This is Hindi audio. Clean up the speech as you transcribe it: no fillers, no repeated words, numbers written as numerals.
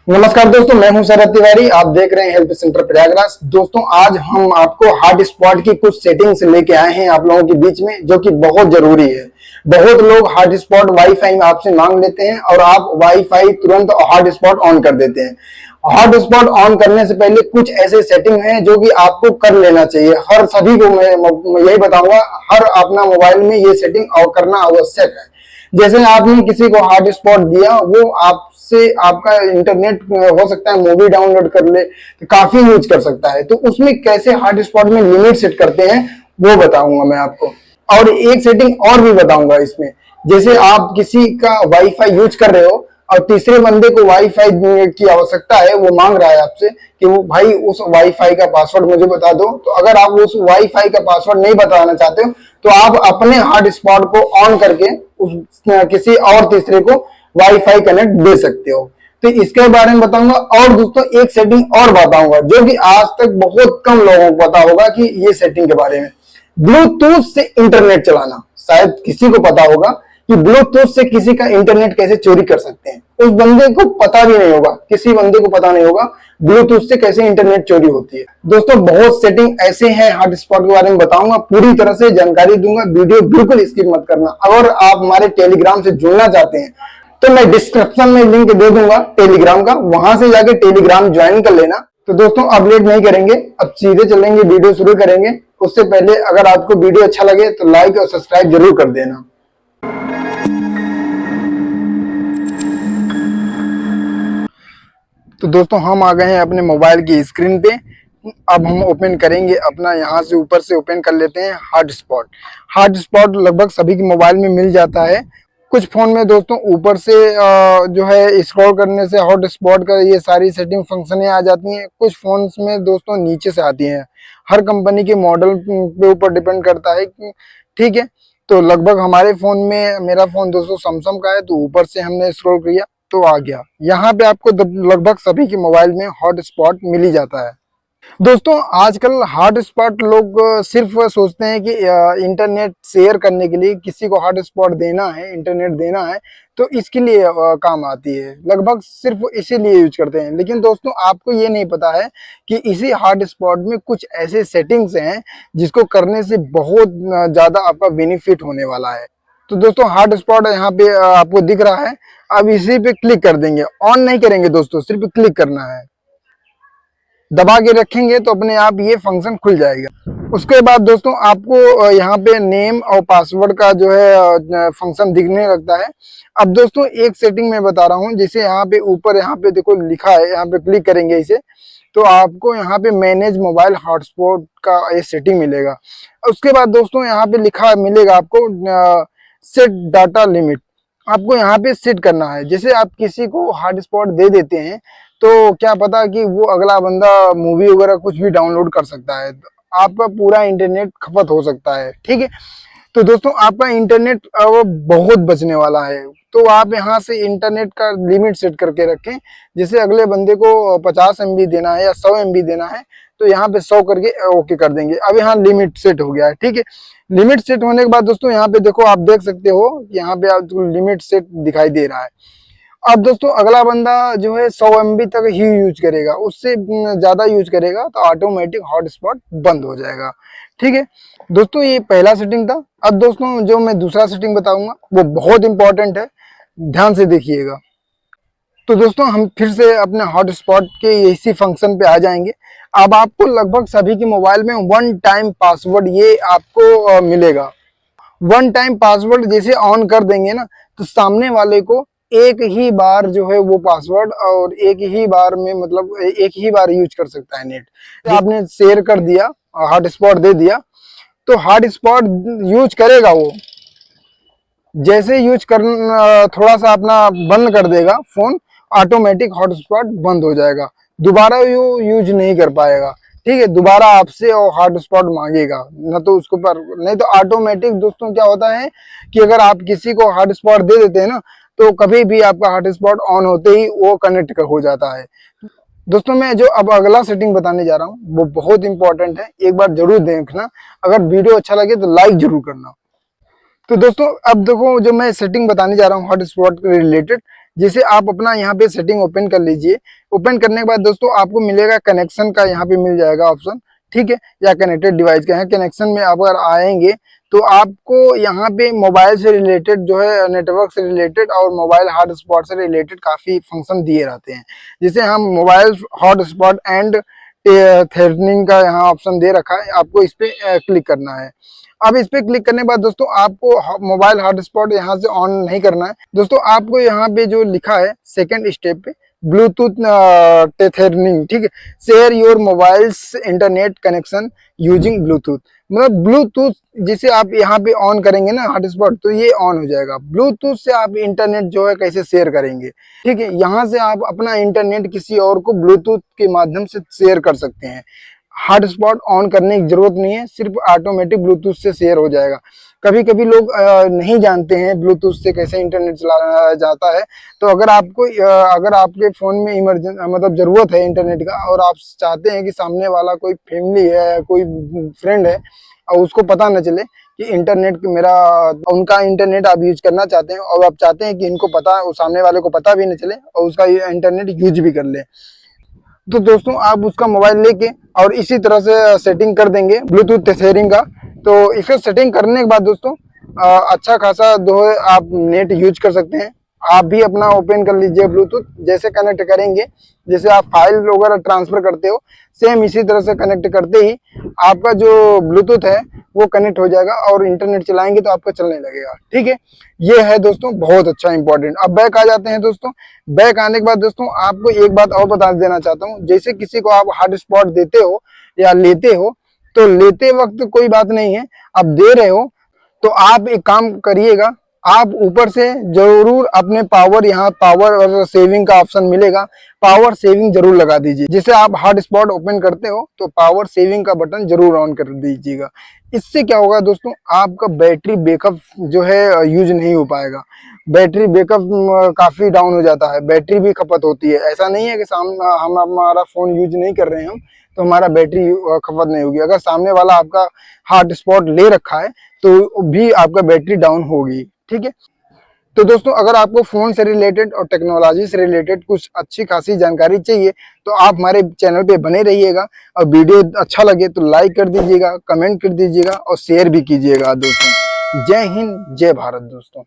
नमस्कार दोस्तों, मैं हूं शरद तिवारी। आप देख रहे हैं हेल्थ सेंटर प्रयागराज। दोस्तों, आज हम आपको हॉट स्पॉट की कुछ सेटिंग्स लेके आए हैं आप लोगों के बीच में, जो कि बहुत जरूरी है। बहुत लोग हॉट स्पॉट वाईफाई में आपसे मांग लेते हैं और आप वाईफाई तुरंत हॉट स्पॉट ऑन कर देते हैं। हॉट स्पॉट ऑन करने से पहले कुछ ऐसे सेटिंग हैं जो कि आपको कर लेना चाहिए। हर सभी को मैं यही बताऊंगा, हर अपना मोबाइल में ये सेटिंग करना आवश्यक है। जैसे आपने किसी को हॉट स्पॉट दिया, वो आपसे आपका इंटरनेट हो सकता है मूवी डाउनलोड कर ले, तो काफी यूज कर सकता है। तो उसमें कैसे हॉट स्पॉट में लिमिट सेट करते हैं वो बताऊंगा मैं आपको। और एक सेटिंग और भी बताऊंगा इसमें। जैसे आप किसी का वाईफाई यूज कर रहे हो और तीसरे बंदे को वाईफाई की आवश्यकता है, वो मांग रहा है आपसे कि वो भाई उस वाईफाई का पासवर्ड मुझे बता दो। तो अगर आप उस वाईफाई का पासवर्ड नहीं बताना चाहते हो, तो आप अपने हॉट स्पॉट को ऑन करके उस किसी और तीसरे को वाईफाई कनेक्ट दे सकते हो। तो इसके बारे में बताऊंगा। और दोस्तों, एक सेटिंग और बताऊंगा जो कि आज तक बहुत कम लोगों को पता होगा कि ये सेटिंग के बारे में। ब्लूटूथ से इंटरनेट चलाना, शायद किसी को पता होगा कि ब्लूटूथ से किसी का इंटरनेट कैसे चोरी कर सकते हैं। उस बंदे को पता भी नहीं होगा, किसी बंदे को पता नहीं होगा ब्लूटूथ से कैसे इंटरनेट चोरी होती है। दोस्तों, बहुत सेटिंग ऐसे हैं हॉट स्पॉट के बारे में बताऊंगा, पूरी तरह से जानकारी दूंगा। वीडियो बिल्कुल स्किप मत करना। अगर आप हमारे टेलीग्राम से जुड़ना चाहते हैं तो मैं डिस्क्रिप्शन में लिंक दे दूंगा टेलीग्राम का, वहां से जाके टेलीग्राम ज्वाइन कर लेना। तो दोस्तों, अब लेट नहीं करेंगे, अब सीधे चलेंगे, वीडियो शुरू करेंगे। उससे पहले अगर आपको वीडियो अच्छा लगे तो लाइक और सब्सक्राइब जरूर कर देना। तो दोस्तों, हम आ गए हैं अपने मोबाइल की स्क्रीन पे। अब हम ओपन करेंगे अपना, यहाँ से ऊपर से ओपन कर लेते हैं हॉट स्पॉट। हॉट स्पॉट लगभग सभी के मोबाइल में मिल जाता है। कुछ फोन में दोस्तों ऊपर से जो है स्क्रॉल करने से हॉट स्पॉट का ये सारी सेटिंग फंक्शनें आ जाती हैं। कुछ फोन्स में दोस्तों नीचे से आती हैं। हर कंपनी के मॉडल पे ऊपर डिपेंड करता है, ठीक है। तो लगभग हमारे फोन में, मेरा फोन दोस्तों सैमसंग का है, तो ऊपर से हमने स्क्रॉल किया तो आ गया। यहाँ पे आपको लगभग सभी के मोबाइल में हॉट स्पॉट मिल ही जाता है। दोस्तों, आजकल हॉट स्पॉट लोग सिर्फ सोचते हैं कि इंटरनेट शेयर करने के लिए किसी को हॉट स्पॉट देना है, इंटरनेट देना है, तो इसके लिए काम आती है। लगभग सिर्फ इसीलिए यूज करते हैं। लेकिन दोस्तों, आपको ये नहीं पता है कि इसी हॉट स्पॉट में कुछ ऐसे सेटिंग्स हैं जिसको करने से बहुत ज्यादा आपका बेनिफिट होने वाला है। तो दोस्तों, हॉट स्पॉट यहाँ पे आपको दिख रहा है। अब इसी पे क्लिक कर देंगे, ऑन नहीं करेंगे दोस्तों, सिर्फ क्लिक करना है। दबा के रखेंगे तो अपने आप ये फंक्शन खुल जाएगा। उसके बाद दोस्तों, आपको यहाँ पे नेम और पासवर्ड का जो है फंक्शन दिखने लगता है। अब दोस्तों, एक सेटिंग मैं बता रहा हूँ, जैसे यहाँ पे ऊपर यहाँ पे देखो लिखा है, यहाँ पे क्लिक करेंगे इसे, तो आपको यहाँ पे मैनेज मोबाइल हॉटस्पॉट का ये सेटिंग मिलेगा। उसके बाद दोस्तों, यहाँ पे लिखा मिलेगा आपको सेट डाटा लिमिट। आपको यहाँ पे सेट करना है। जैसे आप किसी को हॉटस्पॉट दे देते हैं, तो क्या पता कि वो अगला बंदा मूवी वगैरह कुछ भी डाउनलोड कर सकता है, तो आपका पूरा इंटरनेट खपत हो सकता है, ठीक है। तो दोस्तों, आपका इंटरनेट अब बहुत बचने वाला है। तो आप यहाँ से इंटरनेट का लिमिट सेट करके रखें। जैसे अगले बंदे को 50 MB देना है या 100 MB देना है, तो यहाँ पे 100 करके ओके कर देंगे। अब यहाँ लिमिट सेट हो गया है, ठीक है। लिमिट सेट होने के बाद दोस्तों, यहाँ पे देखो, आप देख सकते हो यहाँ पे आपको लिमिट सेट दिखाई दे रहा है। अब दोस्तों, अगला बंदा जो है 100 MB तक ही यूज करेगा, उससे ज्यादा यूज करेगा तो ऑटोमेटिक हॉटस्पॉट बंद हो जाएगा, ठीक है। दोस्तों, ये पहला सेटिंग था। अब दोस्तों, जो मैं दूसरा सेटिंग बताऊंगा वो बहुत इंपॉर्टेंट है, ध्यान से देखिएगा। तो दोस्तों, हम फिर से अपने हॉटस्पॉट के इसी फंक्शन पे आ जाएंगे। अब आपको लगभग सभी के मोबाइल में वन टाइम पासवर्ड ये आपको मिलेगा। वन टाइम पासवर्ड जैसे ऑन कर देंगे ना, तो सामने वाले को एक ही बार जो है वो पासवर्ड, और एक ही बार में मतलब एक ही बार यूज कर सकता है नेट। तो आपने शेयर कर दिया, हॉटस्पॉट दे दिया, तो हॉटस्पॉट यूज करेगा वो। जैसे यूज कर थोड़ा सा अपना बंद कर देगा फोन, ऑटोमेटिक हॉटस्पॉट बंद हो जाएगा। दोबारा यूज नहीं कर पाएगा, ठीक है। दोबारा आपसे और हॉटस्पॉट मांगेगा ना, तो उसको पर नहीं तो ऑटोमेटिक दोस्तों क्या होता है कि अगर आप किसी को हॉटस्पॉट दे देते हैं ना, तो कभी भी आपका हॉटस्पॉट ऑन होते ही वो कनेक्ट हो जाता है। दोस्तों, मैं जो अब अगला सेटिंग बताने जा रहा हूँ वो बहुत इंपॉर्टेंट है, एक बार जरूर देखना। अगर वीडियो अच्छा लगे तो लाइक जरूर करना। तो दोस्तों, अब देखो, जो मैं सेटिंग बताने जा रहा हूँ हॉटस्पॉट के रिलेटेड, जैसे आप अपना यहाँ पे सेटिंग ओपन कर लीजिए। ओपन करने के बाद दोस्तों आपको मिलेगा कनेक्शन का, यहाँ पे मिल जाएगा ऑप्शन, ठीक है, या कनेक्टेड डिवाइस का है। कनेक्शन में आप अगर आएंगे तो आपको यहाँ पे मोबाइल से रिलेटेड जो है, नेटवर्क से रिलेटेड और मोबाइल हॉटस्पॉट से रिलेटेड काफी फंक्शन दिए रहते हैं। जैसे हम मोबाइल हॉटस्पॉट एंड थ्रेटनिंग का यहाँ ऑप्शन दे रखा है, आपको इस पे क्लिक करना है। अब इस पे क्लिक करने के बाद दोस्तों आपको मोबाइल हॉटस्पॉट यहाँ से ऑन नहीं करना है दोस्तों। आपको यहाँ पे जो लिखा है सेकंड स्टेप पे ब्लूटूथ टेथरिंग, ठीक है, share your mobiles internet connection using Bluetooth, मतलब ब्लूटूथ जिसे आप यहाँ पे ऑन करेंगे ना हॉटस्पॉट, तो ये ऑन हो जाएगा। ब्लूटूथ से आप इंटरनेट जो है कैसे शेयर करेंगे, ठीक है, यहाँ से आप अपना इंटरनेट किसी और को ब्लूटूथ के माध्यम से शेयर कर सकते हैं। हॉटस्पॉट ऑन करने की जरूरत नहीं है, सिर्फ ऑटोमेटिक ब्लूटूथ से शेयर हो जाएगा। कभी कभी लोग नहीं जानते हैं ब्लूटूथ से कैसे इंटरनेट चलाया जाता है, तो अगर आपको अगर आपके फोन में इमरजेंसी मतलब जरूरत है इंटरनेट का, और आप चाहते हैं कि सामने वाला कोई फैमिली है, कोई फ्रेंड है, और उसको पता न चले कि इंटरनेट मेरा, उनका इंटरनेट आप यूज करना चाहते हैं, और आप चाहते हैं कि इनको पता, सामने वाले को पता भी न चले और उसका इंटरनेट यूज भी कर ले, तो दोस्तों आप उसका मोबाइल लेके और इसी तरह से सेटिंग कर देंगे ब्लूटूथ शेयरिंग का। तो इसे सेटिंग करने के बाद दोस्तों अच्छा खासा जो है आप नेट यूज कर सकते हैं। आप भी अपना ओपन कर लीजिए ब्लूटूथ, जैसे कनेक्ट करेंगे, जैसे आप फाइल वगैरह ट्रांसफर करते हो, सेम इसी तरह से कनेक्ट करते ही आपका जो ब्लूटूथ है वो कनेक्ट हो जाएगा और इंटरनेट चलाएंगे तो आपका चलने लगेगा, ठीक है। ये है दोस्तों बहुत अच्छा इंपॉर्टेंट। अब बैक आ जाते हैं दोस्तों। बैक आने के बाद दोस्तों आपको एक बात और बता देना चाहता हूँ, जैसे किसी को आप हॉटस्पॉट देते हो या लेते हो, तो लेते वक्त कोई बात नहीं है, आप दे रहे हो तो आप एक काम करिएगा, आप ऊपर से जरूर अपने पावर, यहाँ पावर और सेविंग का ऑप्शन मिलेगा, पावर सेविंग जरूर लगा दीजिए। जैसे आप हॉटस्पॉट ओपन करते हो तो पावर सेविंग का बटन जरूर ऑन कर दीजिएगा। इससे क्या होगा दोस्तों, आपका बैटरी बैकअप जो है यूज नहीं हो पाएगा। बैटरी बैकअप काफी डाउन हो जाता है, बैटरी भी खपत होती है। ऐसा नहीं है कि हम हमारा फोन यूज नहीं कर रहे हैं हम तो हमारा बैटरी खपत नहीं होगी। अगर सामने वाला आपका हॉटस्पॉट ले रखा है तो भी आपका बैटरी डाउन होगी, ठीक है। तो दोस्तों अगर आपको फोन से रिलेटेड और टेक्नोलॉजी से रिलेटेड कुछ अच्छी खासी जानकारी चाहिए तो आप हमारे चैनल पे बने रहिएगा, और वीडियो अच्छा लगे तो लाइक कर दीजिएगा, कमेंट कर दीजिएगा और शेयर भी कीजिएगा दोस्तों। जय हिंद, जय भारत दोस्तों।